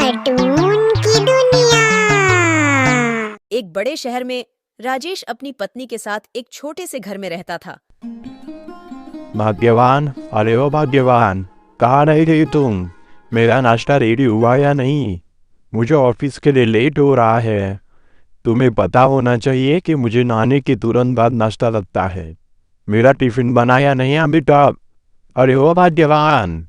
Cartoon की दुनिया। एक बड़े शहर में राजेश अपनी पत्नी के साथ एक छोटे से घर में रहता था। भाग्यवान, अरे ओ भाग्यवान, कहाँ रह गई तुम? मेरा नाश्ता रेडी हुआ या नहीं? मुझे ऑफिस के लिए लेट हो रहा है। तुम्हें पता होना चाहिए कि मुझे नहाने के तुरंत बाद नाश्ता लगता है। मेरा टिफिन बनाया नहीं है बेटा। अरे ओ भाग्यवान।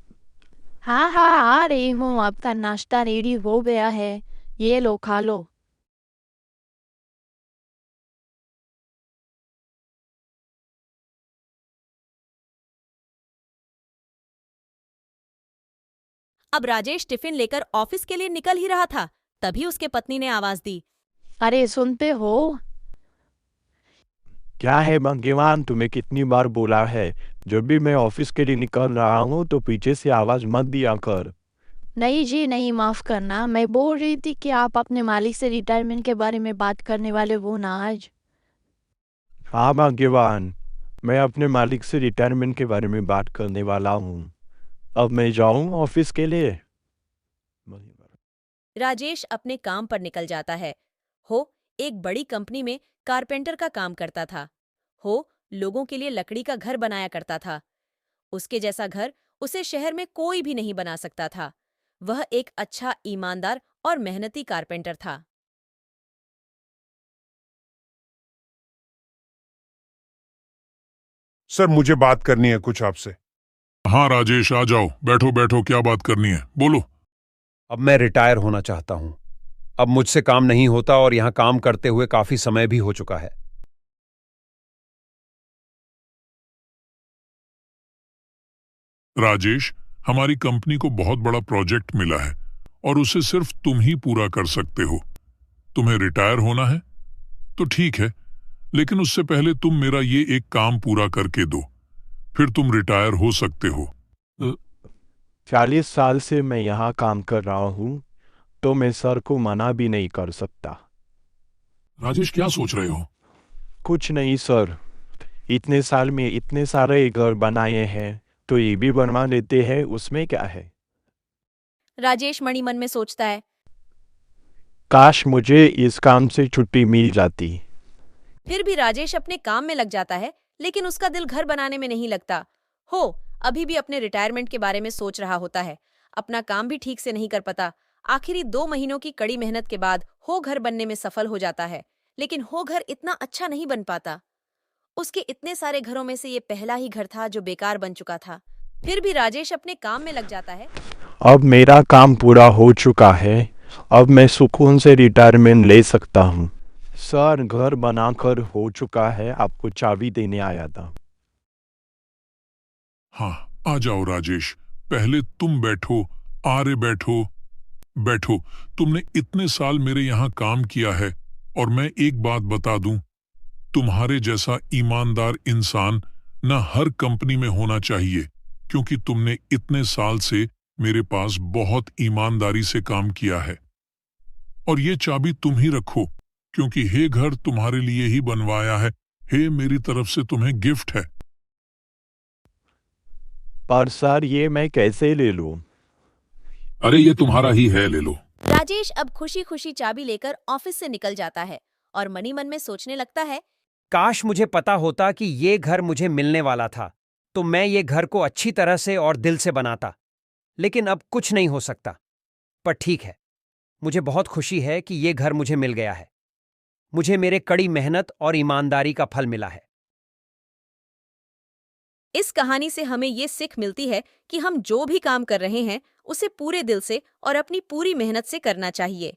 हाँ हाँ आ रही हूँ, आपका नाश्ता रेडी हो गया है, ये लो खा लो। अब राजेश टिफिन लेकर ऑफिस के लिए निकल ही रहा था, तभी उसके पत्नी ने आवाज दी। अरे सुनते हो? क्या है भाग्यवान, तुम्हें कितनी बार बोला है जब भी मैं ऑफिस के लिए निकल रहा हूँ तो पीछे से आवाज मत दिया कर। नहीं जी नहीं, माफ करना, मैं बोल रही थी कि आप अपने मालिक से रिटायरमेंट के बारे में बात करने वाले वो ना आज। हाँ भाग्यवान, मैं अपने मालिक से रिटायरमेंट के बारे में बात करने वाला हूँ। अब मैं जाऊँ ऑफिस के लिए? राजेश अपने काम पर निकल जाता है। एक बड़ी कंपनी में कारपेंटर का काम करता था। लोगों के लिए लकड़ी का घर बनाया करता था। उसके जैसा घर उसे शहर में कोई भी नहीं बना सकता था। वह एक अच्छा, ईमानदार और मेहनती कारपेंटर था। सर, मुझे बात करनी है कुछ आपसे। हाँ राजेश, आ जाओ, बैठो बैठो, क्या बात करनी है, बोलो। अब मैं रिटायर होना चाहता हूं। अब मुझसे काम नहीं होता और यहां काम करते हुए काफी समय भी हो चुका है। राजेश, हमारी कंपनी को बहुत बड़ा प्रोजेक्ट मिला है और उसे सिर्फ तुम ही पूरा कर सकते हो। तुम्हें रिटायर होना है तो ठीक है, लेकिन उससे पहले तुम मेरा ये एक काम पूरा करके दो, फिर तुम रिटायर हो सकते हो। 40 साल से मैं यहाँ काम कर रहा हूँ, तो मैं सर को मना भी नहीं कर सकता। राजेश, क्या सोच रहे हो? कुछ नहीं सर, इतने साल में इतने सारे घर बनाए हैं तो ये भी बनवा लेते हैं, उसमें क्या है। राजेश मणि मन में सोचता है। काश मुझे इस काम से छुट्टी मिल जाती। फिर भी राजेश अपने काम में लग जाता है, लेकिन उसका दिल घर बनाने में नहीं लगता। अभी भी अपने रिटायरमेंट के बारे में सोच रहा होता है। अपना काम भी ठीक से नहीं कर पाता। आखिरी 2 महीनों की कड़ी मेहनत के बाद घर बनने में सफल हो जाता है, लेकिन घर इतना अच्छा नहीं बन पाता। उसके इतने सारे घरों में से ये पहला ही घर था जो बेकार बन चुका था। फिर भी राजेश अपने काम में लग जाता है। अब मेरा काम पूरा हो चुका है, अब मैं सुकून से रिटायरमेंट ले सकता हूँ। सर, घर बनाकर हो चुका है, आपको चाबी देने आया था। हाँ, आ जाओ राजेश, पहले तुम बैठो। आरे बैठो बैठो। तुमने इतने साल मेरे यहाँ काम किया है और मैं एक बात बता दूं, तुम्हारे जैसा ईमानदार इंसान न हर कंपनी में होना चाहिए, क्योंकि तुमने इतने साल से मेरे पास बहुत ईमानदारी से काम किया है। और ये चाबी तुम ही रखो, क्योंकि ये घर तुम्हारे लिए ही बनवाया है। हे, मेरी तरफ से तुम्हें गिफ्ट है। पर सर, ये मैं कैसे ले लूँ? अरे ये तुम्हारा ही है, ले लो। राजेश अब खुशी खुशी चाबी लेकर ऑफिस से निकल जाता है और मनी मन में सोचने लगता है। काश मुझे पता होता कि ये घर मुझे मिलने वाला था, तो मैं ये घर को अच्छी तरह से और दिल से बनाता। लेकिन अब कुछ नहीं हो सकता। पर ठीक है, मुझे बहुत खुशी है कि ये घर मुझे मिल गया है। मुझे मेरे कड़ी मेहनत और ईमानदारी का फल मिला है। इस कहानी से हमें ये सीख मिलती है कि हम जो भी काम कर रहे हैं उसे पूरे दिल से और अपनी पूरी मेहनत से करना चाहिए।